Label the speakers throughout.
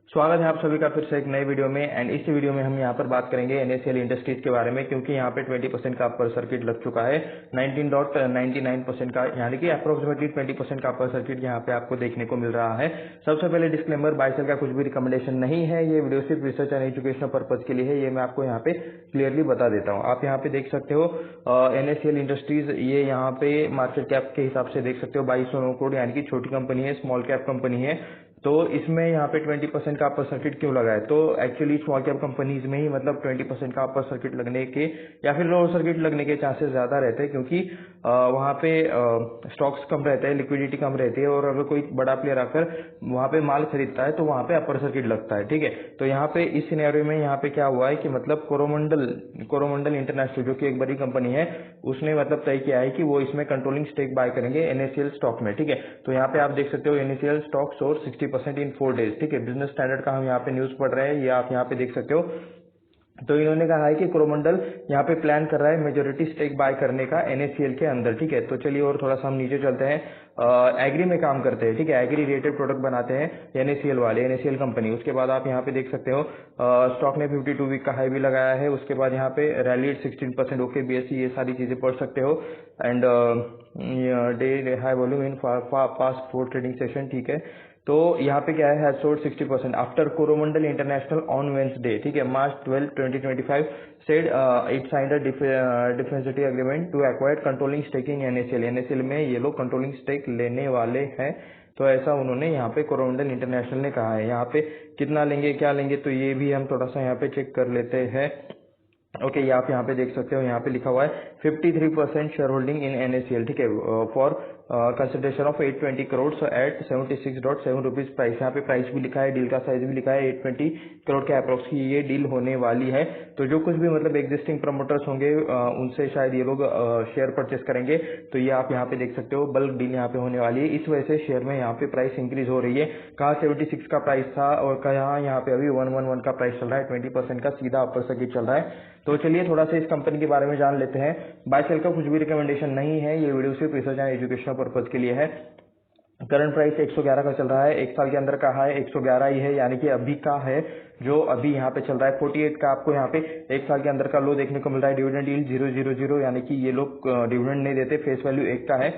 Speaker 1: स्वागत है आप सभी का फिर से एक नए वीडियो में। एंड इस वीडियो में हम यहाँ पर बात करेंगे एनएसएल इंडस्ट्रीज के बारे में, क्योंकि यहाँ पे 20% का अपर सर्किट लग चुका है। 19.99% का, यानी कि अप्रोक्सीमेटली 20% का अपर सर्किट यहाँ पे आपको देखने को मिल रहा है। सबसे पहले डिस्क्लेमर, बाय सेल का कुछ भी रिकमेंडेशन नहीं है, ये वीडियो सिर्फ रिसर्च एंड एजुकेशनल पर्पज के लिए है, ये मैं आपको यहाँ पे क्लियरली बता देता हूँ। आप यहाँ पे देख सकते हो एनएसएल इंडस्ट्रीज, ये यहाँ पे मार्केट कैप के हिसाब से देख सकते हो 2200 करोड़, यानी कि छोटी कंपनी है, स्मॉल कैप कंपनी है। तो इसमें यहाँ पे 20% का अपर सर्किट क्यों लगा है? तो एक्चुअली स्मॉल कैप कंपनीज में ही मतलब 20% का अपर सर्किट लगने के या फिर लोअर सर्किट लगने के चांसेस ज्यादा रहते हैं, क्योंकि वहाँ पे स्टॉक्स कम रहते हैं, लिक्विडिटी कम रहती है, और अगर कोई बड़ा प्लेयर आकर वहाँ पे माल खरीदता है तो वहाँ पे अपर सर्किट लगता है। ठीक है, तो यहाँ पे इस सिनेरियो में यहाँ पे क्या हुआ है कि मतलब कोरोमंडल इंटरनेशनल, जो कि एक बड़ी कंपनी है, उसने मतलब तय किया है कि वो इसमें कंट्रोलिंग स्टेक बाय करेंगे एनएसएल स्टॉक में। ठीक है, तो यहाँ पे आप देख सकते हो एनएसएल स्टॉक सोर 60% इन 4 डेज। ठीक है, बिजनेस स्टैंडर्ड का हम यहाँ पे न्यूज पढ़ रहे हैं, ये आप यहाँ पे देख सकते हो। तो इन्होंने कहा है कि कोरोमंडल यहाँ पे प्लान कर रहा है मेजोरिटी स्टेक बाय करने का एनएससीएल के अंदर। ठीक है, तो चलिए और थोड़ा सा हम नीचे चलते हैं। एग्री में काम करते हैं, ठीक है, एग्री रिलेटेड प्रोडक्ट बनाते हैं एनएससीएल वाले, एनएससीएल कंपनी। उसके बाद आप यहाँ पे देख सकते हो स्टॉक ने 52 वीक का हाई भी लगाया है। उसके बाद यहाँ पे रैली 16%, ओके, बीएससी, ये सारी चीजें पढ़ सकते हो। And day high volume in past 4 trading session. ठीक है, तो यहाँ पे क्या है, has sold 60% after Coromandel international on Wednesday. ठीक है, March 12, 2025 said it signed a definitive agreement to acquire controlling staking NSL. NSL में ये लोग कंट्रोलिंग स्टेक लेने वाले हैं। तो ऐसा उन्होंने यहाँ पे कोरोमंडल इंटरनेशनल ने कहा है। यहाँ पे कितना लेंगे, क्या लेंगे, तो ये भी हम थोड़ा सा यहाँ पे चेक कर लेते हैं। ओके, ये आप यहाँ पे देख सकते हो, यहाँ पे लिखा हुआ है 53% शेयर होल्डिंग इन एनएसएल। ठीक है, for consideration of 820 crore at 76.7 rupees price. यहाँ पे प्राइस भी लिखा है, डील का साइज भी लिखा है, 820 करोड़ के अप्रोक्स की ये डील होने वाली है। तो जो कुछ भी मतलब एग्जिस्टिंग प्रमोटर्स होंगे उनसे शायद ये लोग शेयर परचेस करेंगे। तो ये आप यहाँ पे देख सकते हो, बल्क डील यहाँ पे होने वाली है। इस वजह से शेयर में यहाँ पे प्राइस इंक्रीज हो रही है। कहाँ 76 का प्राइस था और कहाँ यहाँ पे अभी 111 का प्राइस चल रहा है। 20% का सीधा अपर सर्किट चल रहा है। तो चलिए थोड़ा सा इस कंपनी के बारे में जान लेते हैं। बाय सेल का कुछ भी रिकमेंडेशन नहीं है, ये वीडियो सिर्फ रिसर्च एंड एजुकेशनल पर्पज के लिए है। करंट प्राइस 111 का चल रहा है, एक साल के अंदर का हाई 111 ही है, यानी कि अभी का है जो अभी यहाँ पे चल रहा है। 48 का आपको यहाँ पे एक साल के अंदर का लो देखने को मिल रहा है। डिविडेंड यील्ड 0.00, यानी कि ये लोग डिविडेंड नहीं देते, फेस वैल्यू 1 का है,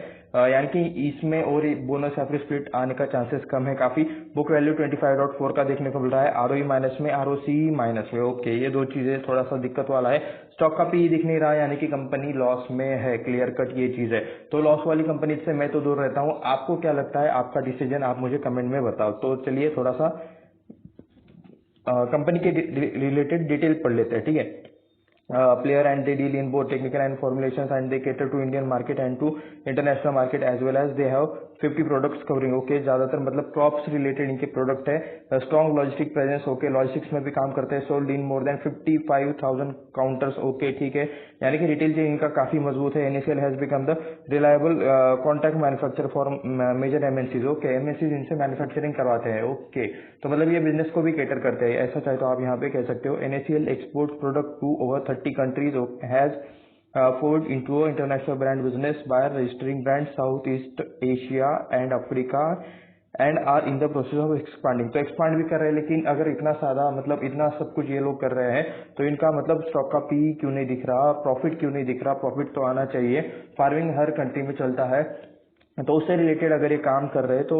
Speaker 1: यानी कि इसमें और बोनस या फिर स्प्लिट आने का चांसेस कम है काफी। बुक वैल्यू 25.4 का देखने को मिल रहा है, आरओई माइनस में, आरओसी माइनस में। ओके, ये दो चीजें थोड़ा सा दिक्कत वाला है। स्टॉक का पी दिख नहीं रहा, यानी कि कंपनी लॉस में है, क्लियर कट ये चीज है। तो लॉस वाली कंपनी से मैं तो दूर रहता हूँ। आपको क्या लगता है, आपका डिसीजन आप मुझे कमेंट में बताओ। तो चलिए थोड़ा सा कंपनी के रिलेटेड डिटेल पढ़ लेते हैं। ठीक है, player and they deal in both technical and formulations and they cater to Indian market and to international market as well as they have 50 products covering। Okay, ज्यादातर मतलब क्रॉप्स रिलेटेड इनके product है। Strong logistic presence, okay, logistics में भी काम करते हैं। Sold in more than 55,000 counters. Okay, ठीक है, यानी कि रिटेल चेन इनका काफी मजबूत है। NSL has become the reliable contract manufacture for major MNCs. Okay, MNCs इनसे मैन्युफैक्चरिंग करवाते हैं। ओके, तो मतलब ये बिजनेस को भी कैटर करते हैं, ऐसा चाहे तो आप यहाँ पे कह सकते हो। NSL export product to over 30 countries, has forged into an international brand business by registering brands Southeast Asia and Africa and are in the process of expanding। तो एक्सपांड भी कर रहे हैं, लेकिन अगर इतना सादा मतलब इतना सब कुछ ये लोग कर रहे हैं तो इनका मतलब स्टॉक का पी क्यों नहीं दिख रहा, प्रॉफिट क्यों नहीं दिख रहा? प्रॉफिट तो आना चाहिए, फार्मिंग हर कंट्री में चलता है। तो उससे रिलेटेड अगर ये काम कर रहे हैं तो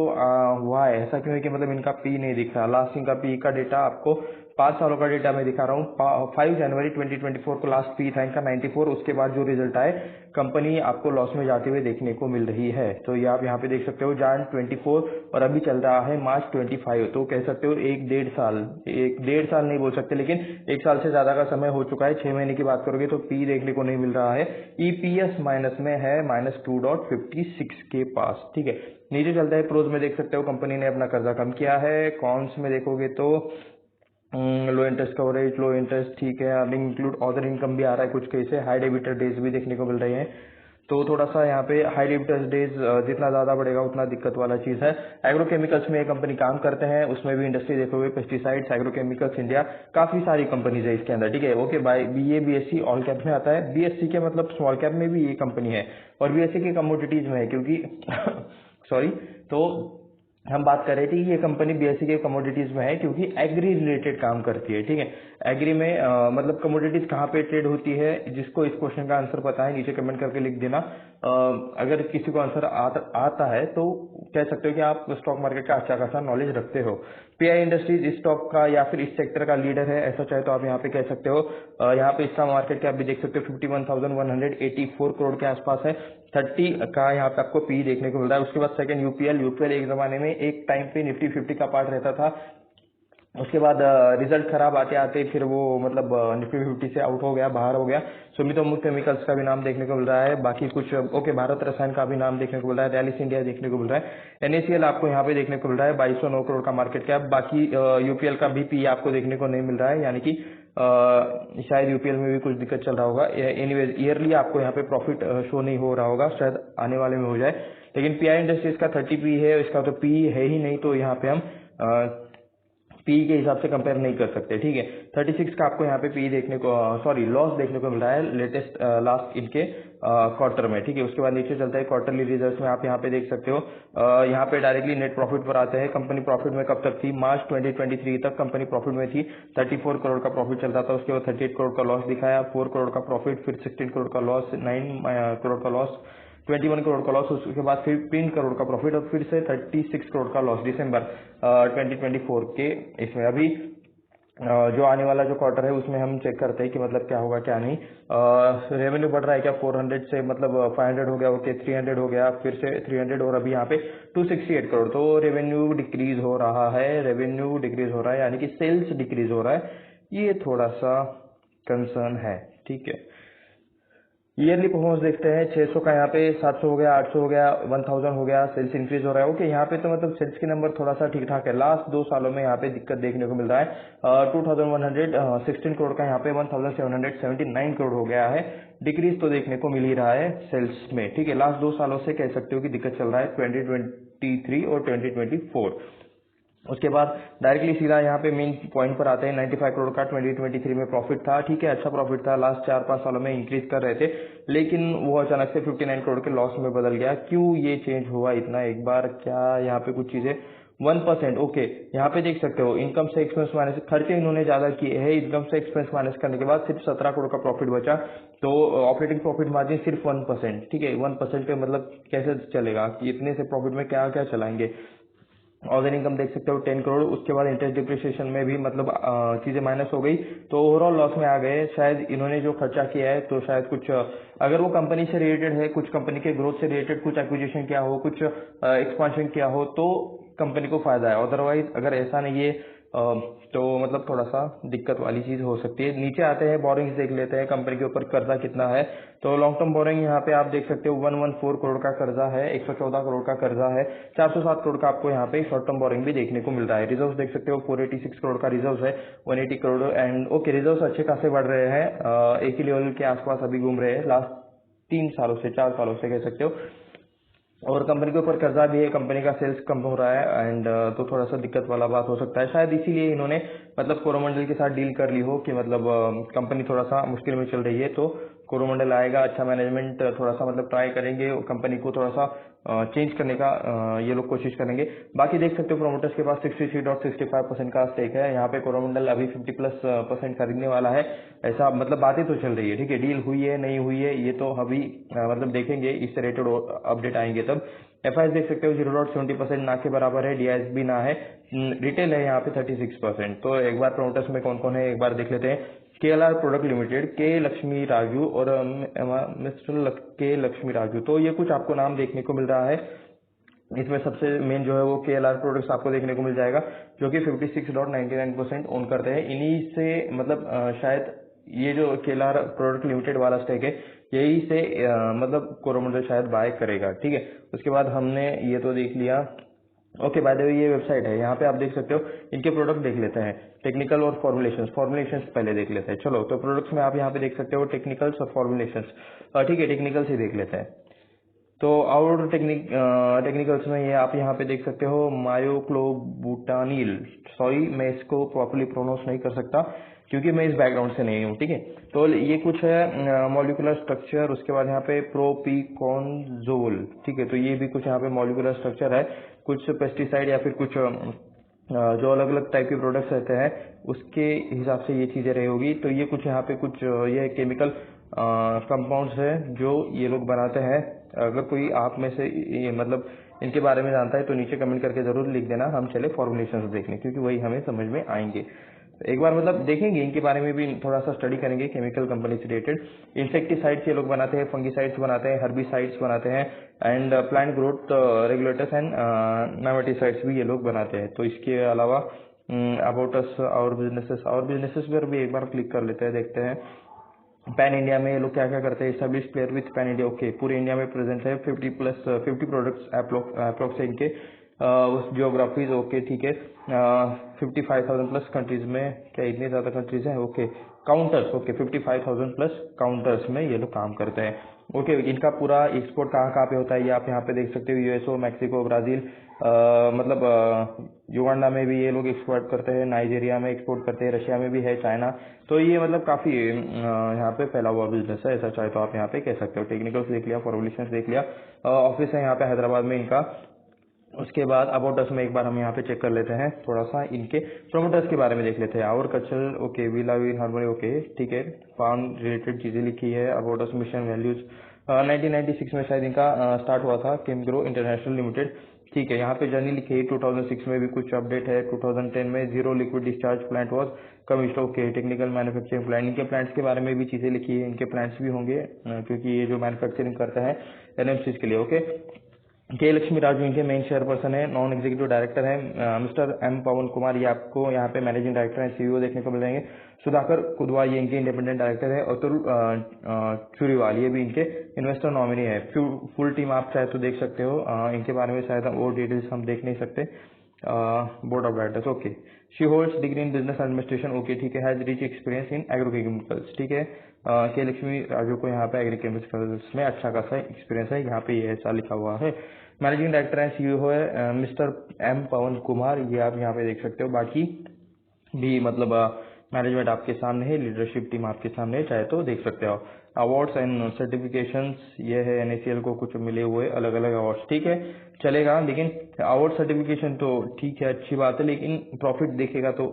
Speaker 1: हुआ है ऐसा क्यों है कि मतलब इनका पी नहीं दिख रहा? लास्ट इनका पी का डेटा आपको 5 सालों का डेटा मैं दिखा रहा हूँ। 5 जनवरी 2024 को लास्ट पी था इनका 94। उसके बाद जो रिजल्ट आए, कंपनी आपको लॉस में जाते हुए देखने को मिल रही है। तो ये आप यहाँ पे देख सकते हो, जान 24 और अभी चल रहा है मार्च 25। तो कह सकते हो 1.5 साल नहीं बोल सकते, लेकिन 1 साल से ज्यादा का समय हो चुका है। 6 महीने की बात करोगे तो पी देखने को नहीं मिल रहा है। ईपीएस माइनस में है, -2.56 के पास। ठीक है, नीचे चलता है। प्रोज में देख सकते हो कंपनी ने अपना कर्जा कम किया है। कॉन्स में देखोगे तो लो इंटरेस्ट कवरेज, लो इंटरेस्ट, ठीक है, अर्निंग इंक्लूड अदर इनकम भी आ रहा है कुछ कैसे। हाई डेबिटर डेज भी देखने को मिल रहे हैं। तो थोड़ा सा यहाँ पे हाई डेबिटर डेज जितना ज्यादा बढ़ेगा उतना दिक्कत वाला चीज है। एग्रोकेमिकल्स में ये कंपनी काम करते हैं, उसमें भी इंडस्ट्री देखोगे, पेस्टिसाइड्स, एग्रोकेमिकल्स इंडिया, काफी सारी कंपनीज है इसके अंदर। ठीक है, okay, by BA BSc all cap में आता है। बीएससी के मतलब स्मॉल कैप में भी ये कंपनी है और बीएससी के कमोडिटीज में है, क्योंकि सॉरी, तो हम बात कर रहे थे कि ये कंपनी बीएससी के कमोडिटीज में है क्योंकि एग्री रिलेटेड काम करती है, ठीक है। एग्री में मतलब कमोडिटीज कहाँ पे ट्रेड होती है, जिसको इस क्वेश्चन का आंसर पता है नीचे कमेंट करके लिख देना। अगर किसी को आंसर आता है तो कह सकते हो कि आप स्टॉक मार्केट का अच्छा खासा नॉलेज रखते हो। पीआई इंडस्ट्रीज इस स्टॉक का या फिर इस सेक्टर का लीडर है, ऐसा चाहे तो आप यहाँ पे कह सकते हो। यहाँ पे इसका मार्केट कैप भी देख सकते हो 51,184 करोड़ के आसपास है। 30 का यहाँ पे आपको पी देखने को मिल रहा है। उसके बाद सेकंड यूपीएल। यूपीएल एक जमाने में एक टाइम पे निफ्टी 50 का पार्ट रहता था, उसके बाद रिजल्ट खराब आते आते फिर वो मतलब निफ्टी 50 से आउट हो गया, बाहर हो गया। सुमितोमो केमिकल्स का भी नाम देखने को मिल रहा है, बाकी कुछ ओके भारत रसायन का भी नाम देखने को मिल रहा है, रैलिस इंडिया देखने को मिल रहा है। एनएसीएल आपको यहाँ पे देखने को मिल रहा है 2209 करोड़ का मार्केट कैप। बाकी यूपीएल का भी पी आपको देखने को नहीं मिल रहा है, यानी कि शायद यूपीएल में भी कुछ दिक्कत चल रहा होगा। एनीवेज ईयरली आपको यहाँ पे प्रॉफिट शो नहीं हो रहा होगा, शायद आने वाले में हो जाए। लेकिन पीआई इंडस्ट्रीज का 30 पी है, इसका तो पी है ही नहीं, तो यहाँ पे हम पी के हिसाब से कंपेयर नहीं कर सकते, ठीक है। 36 का आपको यहाँ पे पी देखने को सॉरी लॉस देखने को मिल रहा है लेटेस्ट लास्ट इनके क्वार्टर में, ठीक है। उसके बाद नीचे चलता है क्वार्टरली रिजल्ट्स में, आप यहाँ पे देख सकते हो। यहाँ पे डायरेक्टली नेट प्रॉफिट पर आते हैं। कंपनी प्रॉफिट में कब तक थी, मार्च 2023 तक कंपनी प्रॉफिट में थी। 34 करोड़ का प्रॉफिट चल रहा था, उसके बाद 38 करोड़ का लॉस दिखाया, 4 करोड़ का प्रॉफिट, फिर 16 करोड़ का लॉस, 9 करोड़ का लॉस, 21 करोड़ का लॉस, उसके बाद फिर 3 करोड़ का प्रॉफिट और फिर से 36 करोड़ का लॉस दिसंबर 2024 के इसमें। अभी जो आने वाला जो क्वार्टर है उसमें हम चेक करते हैं कि मतलब क्या होगा क्या नहीं। रेवेन्यू बढ़ रहा है क्या, 400 से मतलब 500 हो गया, ओके 300 हो गया, फिर से 300 और अभी यहाँ पे 268 करोड़। तो रेवेन्यू डिक्रीज हो रहा है, रेवेन्यू डिक्रीज हो रहा है, यानी कि सेल्स डिक्रीज हो रहा है। ये थोड़ा सा कंसर्न है, ठीक है। ईयरली परफॉर्मेंस देखते हैं। 600 का यहाँ पे 700 हो गया, 800 हो गया, 1000 हो गया, सेल्स इंक्रीज हो रहा है। ओके यहाँ पे तो मतलब सेल्स के नंबर थोड़ा सा ठीक ठाक है। लास्ट 2 सालों में यहाँ पे दिक्कत देखने को मिल रहा है। 2116 करोड़ का यहाँ पे 1779 करोड़ हो गया है। डिक्रीज तो देखने को मिल ही रहा है सेल्स में, ठीक है। लास्ट 2 सालों से कह सकते हो कि दिक्कत चल रहा है 2023 और 2024। उसके बाद डायरेक्टली सीधा यहाँ पे मेन पॉइंट पर आते हैं। 95 करोड़ का 2023 में प्रॉफिट था, ठीक है, अच्छा प्रॉफिट था। लास्ट 4-5 सालों में इंक्रीज कर रहे थे, लेकिन वो अचानक से 59 करोड़ के लॉस में बदल गया। क्यों ये चेंज हुआ इतना, एक बार क्या यहाँ पे कुछ चीजें 1%। ओके यहाँ पे देख सकते हो इनकम से एक्सपेंस माइनस, खर्चे इन्होंने ज्यादा किए हैं, इनकम से एक्सपेंस माइनस करने के बाद सिर्फ 17 करोड़ का प्रॉफिट बचा। तो ऑपरेटिंग प्रॉफिट मार्जिन सिर्फ 1%, ठीक है। 1% पे मतलब कैसे चलेगा कि इतने से प्रॉफिट में क्या क्या चलाएंगे। अदर इनकम देख सकते हो 10 करोड़। उसके बाद इंटरेस्ट डिप्रिसिएशन में भी मतलब चीजें माइनस हो गई, तो ओवरऑल लॉस में आ गए। शायद इन्होंने जो खर्चा किया है तो शायद कुछ अगर वो कंपनी से रिलेटेड है, कुछ कंपनी के ग्रोथ से रिलेटेड कुछ एक्विजिशन किया हो, कुछ एक्सपांशन किया हो तो कंपनी को फायदा है। अदरवाइज अगर ऐसा नहीं है तो मतलब थोड़ा सा दिक्कत वाली चीज हो सकती है। नीचे आते हैं, बोरिंग्स देख लेते हैं, कंपनी के ऊपर कर्जा कितना है। तो लॉन्ग टर्म बोरिंग यहाँ पे आप देख सकते हो 114 करोड़ का कर्जा है, 114 करोड़ का कर्जा है, 407 करोड़ का आपको यहाँ पे शॉर्ट टर्म बोरिंग भी देखने को मिल रहा है। रिजर्व देख सकते हो 486 करोड़ का रिजर्व है, 180 करोड़ एंड ओके रिजर्व अच्छे खासे बढ़ रहे हैं, एक ही लेवल के आसपास अभी घूम रहे हैं लास्ट 3 सालों से 4 सालों से कह सकते हो। और कंपनी के ऊपर कर्जा भी है, कंपनी का सेल्स कम हो रहा है एंड तो थोड़ा सा दिक्कत वाला बात हो सकता है। शायद इसीलिए इन्होंने मतलब कोरोमंडल के साथ डील कर ली हो कि मतलब कंपनी थोड़ा सा मुश्किल में चल रही है तो कोरोमंडल आएगा, अच्छा मैनेजमेंट थोड़ा सा मतलब ट्राई करेंगे, कंपनी को थोड़ा सा चेंज करने का ये लोग कोशिश करेंगे। बाकी देख सकते हो प्रोमोटर्स के पास 63.65% का स्टेक है। यहाँ पे कोरोमंडल अभी 50+% खरीदने वाला है, ऐसा मतलब बातें तो चल रही है, ठीक है। डील हुई है नहीं हुई है ये तो अभी मतलब देखेंगे, इससे रिलेटेड अपडेट आएंगे तब। एफआईएस देख सकते हो 0.70% ना के बराबर है, डीआईएस भी ना है, रिटेल है यहाँ पे 36%। तो एक बार प्रोमोटर्स में कौन कौन है एक बार देख लेते हैं। केएलआर प्रोडक्ट लिमिटेड, के लक्ष्मी राजू और मिस्टर के लक्ष्मी राजू, तो ये कुछ आपको नाम देखने को मिल रहा है। इसमें सबसे मेन जो है वो केएलआर प्रोडक्ट्स आपको देखने को मिल जाएगा, जो कि 56.99% ओन करते हैं। इन्हीं से मतलब शायद ये जो केएलआर प्रोडक्ट लिमिटेड वाला स्टेक है यही से मतलब कोरोमंडल शायद बाय करेगा, ठीक है। उसके बाद हमने ये तो देख लिया। ओके बाय द वे ये वेबसाइट है, यहाँ पे आप देख सकते हो, इनके प्रोडक्ट देख लेते हैं। टेक्निकल और फॉर्मुलेशंस पहले देख लेते हैं। चलो तो प्रोडक्ट्स में आप यहाँ पे देख सकते हो टेक्निकल्स और फॉर्मुलेशंस, ठीक है टेक्निकल से देख लेते हैं। तो और टेक्निकल्स में ये आप यहाँ पे देख सकते हो मायोक्लोबुटानिल, सॉरी मैं इसको प्रॉपर्ली प्रोनाउंस नहीं कर सकता क्योंकि मैं इस बैकग्राउंड से नहीं हूँ, ठीक है। तो ये कुछ है मॉलिक्यूलर स्ट्रक्चर, उसके बाद यहाँ पे प्रोपिकोनजोल, ठीक है। तो ये भी कुछ यहाँ पे मॉलिक्यूलर स्ट्रक्चर है, कुछ पेस्टिसाइड या फिर कुछ जो अलग अलग टाइप के प्रोडक्ट्स रहते हैं उसके हिसाब से ये चीजें रही होगी। तो ये कुछ यहाँ पे कुछ ये केमिकल कंपाउंड्स है जो ये लोग बनाते हैं। अगर कोई आप में से ये मतलब इनके बारे में जानता है तो नीचे कमेंट करके जरूर लिख देना, हम चले फॉर्मुलेशंस देखने क्योंकि वही हमें समझ में आएंगे। एक बार मतलब देखेंगे इनके बारे में भी थोड़ा सा स्टडी करेंगे केमिकल कंपनी से रिलेटेड। इंसेक्टिसाइड्स ये लोग बनाते हैं, फंगिसाइड्स बनाते हैं, हर्बिसाइड्स बनाते हैं and plant growth regulators and nematicides भी ये लोग बनाते हैं। तो इसके अलावा अबाउट अस और बिजनेसेस पर भी एक बार क्लिक कर लेते हैं, देखते हैं पैन इंडिया में ये लोग क्या क्या करते हैं। Establish player with pan India, okay पूरे इंडिया में प्रेजेंट है, 50 प्रोडक्ट्स अप्रोक्स है इनके जियोग्राफीज, ओके ठीक है। 55,000 प्लस कंट्रीज में, क्या इतने ज्यादा कंट्रीज हैं, okay counters, okay 55,000 plus counters में ये लोग काम करते हैं, ओके। इनका पूरा एक्सपोर्ट कहाँ कहाँ पे होता है ये आप यहाँ पे देख सकते हो, यूएसओ, मैक्सिको, ब्राजील, मतलब युगांडा में भी ये लोग एक्सपोर्ट करते हैं, नाइजीरिया में एक्सपोर्ट करते हैं, रशिया में भी है, चाइना। तो ये मतलब काफी यहाँ पे फैला हुआ बिजनेस है, ऐसा चाहे तो आप यहाँ पे कह सकते हो। टेक्निकल्स देख लिया, फॉर्मुलेशंस देख लिया, ऑफिस है यहाँ पे हैदराबाद में इनका। उसके बाद अबाउट अस में एक बार हम यहाँ पे चेक कर लेते हैं, थोड़ा सा इनके प्रोमोटर्स के बारे में देख लेते हैं। आवर कल्चर, ओके विलाविन हार्मोनी, ओके ठीक है। फार्म रिलेटेड चीजें लिखी है, अबाउट अस मिशन वैल्यूज 1996 में शायद इनका स्टार्ट हुआ था, केमग्रो इंटरनेशनल लिमिटेड, ठीक है। यहाँ पे जर्नी लिखी है, 2006 में भी कुछ अपडेट है, 2010 में zero liquid discharge plant was commissioned, okay. Technical manufacturing plant, इनके प्लांट्स के बारे में भी चीजें लिखी है, इनके प्लांट्स भी होंगे क्योंकि ये जो मैन्युफैक्चरिंग करते हैं एनएमसीज के लिए, ओके। के लक्ष्मी राजू इनके मेन चेयरपर्सन है, नॉन एग्जीक्यूटिव डायरेक्टर है। मिस्टर एम पवन कुमार ये आपको यहाँ पे मैनेजिंग डायरेक्टर है, सीईओ देखने को मिल जाएंगे। सुधाकर कुदवा ये इनके इंडिपेंडेंट डायरेक्टर है। अतुल चुरीवाल ये भी इनके इन्वेस्टर नॉमिनी है। फुल टीम आप चाहे तो देख सकते हो, इनके बारे में शायद और डिटेल्स हम देख नहीं सकते। Board of directors, okay. She holds degree in business administration, okay ठीक है। Has rich experience in agrochemicals, ठीक है। के लक्ष्मी राजू को यहाँ पे एग्रीकेमिकल्स में अच्छा खासा एक्सपीरियंस है, यहाँ पे ये ऐसा लिखा हुआ है। मैनेजिंग डायरेक्टर है, सीईओ है मिस्टर एम पवन कुमार, ये आप यहाँ पे देख सकते हो। बाकी भी मतलब मैनेजमेंट आपके सामने है, लीडरशिप टीम आपके सामने है, चाहे तो देख सकते हो। अवार्ड्स एंड सर्टिफिकेशंस ये है, एनएसीएल को कुछ मिले हुए अलग अलग अवार्ड्स, ठीक है चलेगा। लेकिन अवार्ड सर्टिफिकेशन तो ठीक है, अच्छी बात है, लेकिन प्रॉफिट देखेगा तो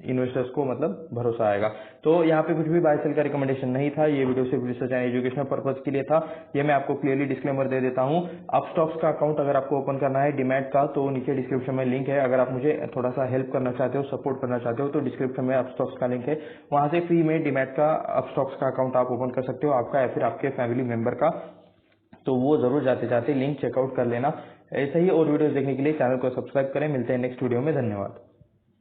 Speaker 1: इन्वेस्टर्स को मतलब भरोसा आएगा। तो यहाँ पे कुछ भी बाय सेल का रिकमेंडेशन नहीं था, ये वीडियो सिर्फ रिसर्च एंड एजुकेशनल पर्पज के लिए था, ये मैं आपको क्लियरली डिस्क्लेमर दे देता हूँ। अपस्टॉक्स का अकाउंट अगर आपको ओपन करना है डीमैट का तो नीचे डिस्क्रिप्शन में लिंक है, अगर आप मुझे थोड़ा सा हेल्प करना चाहते हो, सपोर्ट करना चाहते हो तो डिस्क्रिप्शन में अपस्टॉक्स का लिंक है, वहां से फ्री में डीमैट का अपस्टॉक्स का अकाउंट आप ओपन कर सकते हो, आपका या फिर आपके फैमिली मेंबर का। तो वो जरूर जाते जाते लिंक चेकआउट कर लेना। ऐसे ही और वीडियोस देखने के लिए चैनल को सब्सक्राइब करें। मिलते हैं नेक्स्ट वीडियो में, धन्यवाद।